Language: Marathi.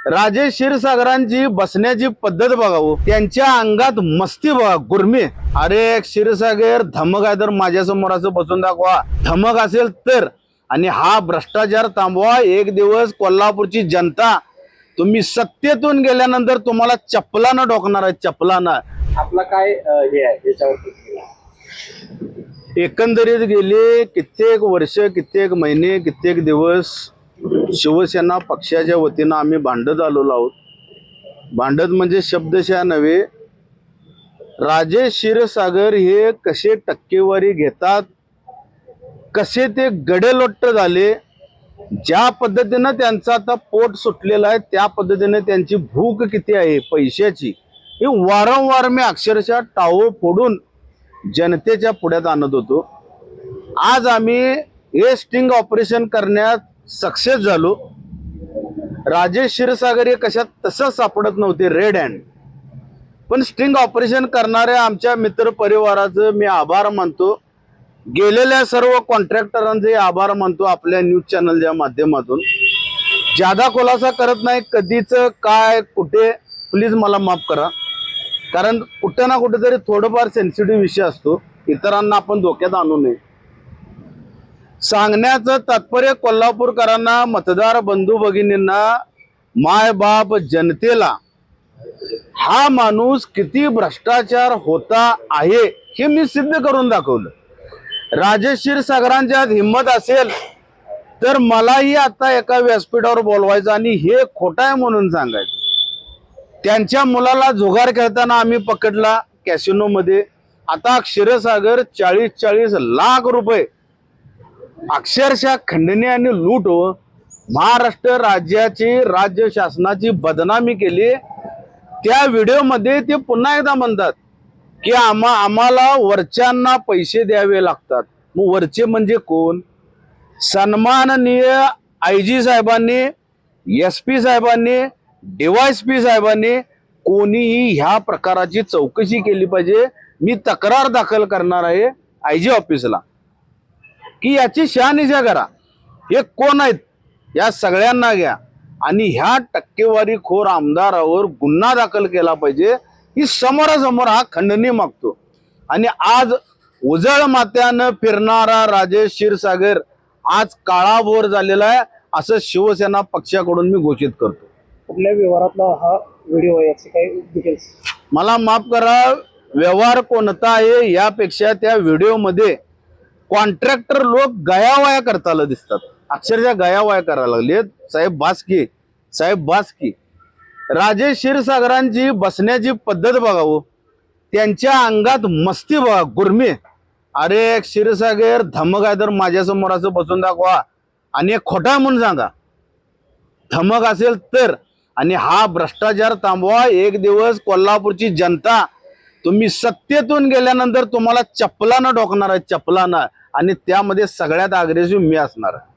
राजे क्षीरसागरांची बसण्याची पद्धत बघावं, त्यांच्या अंगात मस्ती बघा, गुरमी. अरे क्षीरसागर धमक आहे तर माझ्यासमोर असं बसून दाखवा, धमक असेल तर. आणि हा भ्रष्टाचार थांबवा. एक दिवस कोल्हापूरची जनता तुम्ही सत्तेतून गेल्यानंतर तुम्हाला चपलानं डोकणार आहे, चपलानं. आपला काय हे आहे याच्यावरती? एकंदरीत गेले कित्येक वर्ष, कित्येक महिने, कित्येक दिवस शिवसेना पक्षाच्या वतीनं आम्ही भांडत आलेलो आहोत. भांडत म्हणजे शब्दशः नव्हे. राजे क्षीरसागर हे कसे टक्केवारी घेतात, कसे ते गडेलोट्ट झाले, ज्या पद्धतीनं त्यांचं आता पोट सुटलेलं आहे, त्या पद्धतीने त्यांची भूक किती आहे पैशाची, हे वारंवार मी अक्षरशः टाळं फोडून जनतेच्या पुढ्यात आणत होतो. आज आम्ही हे स्टिंग ऑपरेशन करण्यात सक्सेस झालो. राजे क्षीरसागर हे कशात तसं सापडत नव्हते, रेड हँड. पण स्टिंग ऑपरेशन करणाऱ्या आमच्या मित्र परिवाराचं मी आभार मानतो. गेलेल्या सर्व कॉन्ट्रॅक्टरांचे आभार मानतो आपल्या न्यूज चॅनलच्या माध्यमातून. ज्यादा खुलासा करत नाही कधीच, काय कुठे, प्लीज मला माफ करा. कारण कुठे ना कुठेतरी थोडंफार सेन्सिटिव्ह विषय असतो, इतरांना आपण धोक्यात आणू नये. सांगण्याचं तात्पर्य कोल्हापूरकरांना, मतदार बंधू भगिनींना, माय बाप जनतेला, हा माणूस किती भ्रष्टाचार होता आहे हे मी सिद्ध करून दाखवलं. राजे क्षीरसागरांच्यात हिंमत असेल तर मलाही आता एका व्यासपीठावर बोलवायचं आणि हे खोटं आहे म्हणून सांगायचं. त्यांच्या मुलाला जुगार खेळताना आम्ही पकडला कॅसिनो मध्ये. आता क्षीरसागर 40-40 लाख रुपये अक्षरशः खंडणी आणि लूट हो, महाराष्ट्र राज्याची, राज्य शासनाची बदनामी केली. त्या व्हिडिओमध्ये ते पुन्हा एकदा म्हणतात की आम्हाला वरच्यांना पैसे द्यावे लागतात. मग वरचे म्हणजे कोण? सन्माननीय IG साहेबांनी, SP साहेबांनी, DYSP साहेबांनी कोणीही ह्या प्रकाराची चौकशी केली पाहिजे. मी तक्रार दाखल करणार आहे IG ऑफिसला की याची शहानिशा करा. हे कोण आहेत या सगळ्यांना घ्या आणि ह्या टक्केवारीखोर आमदारावर गुन्हा दाखल केला पाहिजे. ही समोरासमोर हा खंडणी मागतो. आणि आज उजळ मात्यानं फिरणारा राजे क्षीरसागर आज काळाभोर झालेला आहे असं शिवसेना पक्षाकडून मी घोषित करतो. कुठल्या व्यवहारातला हा व्हिडिओ आहे, याचे काही डिटेल्स? मला माफ करा, व्यवहार कोणता आहे यापेक्षा त्या व्हिडिओमध्ये कॉन्ट्रॅक्टर लोक गयावया करताना दिसतात, अक्षरशः गयावया करायला लागलेत. साहेब बासकी, साहेब बासकी. राजे क्षीरसागरांची बसण्याची पद्धत बघावं, त्यांच्या अंगात मस्ती बघा, गुरमी. अरे क्षीरसागर धमक आहे तर माझ्यासमोर असं बसून दाखवा आणि एक खोटा म्हणून सांगा, धमक असेल तर. आणि हा भ्रष्टाचार थांबवा. एक दिवस कोल्हापूरची जनता तुम्ही सत्तेतून गेल्यानंतर तुम्हाला चपलानं डोकणार आहे, चपलानं. आणि त्यामध्ये सगळ्यात अग्रेसिव्ह मी असणार आहे.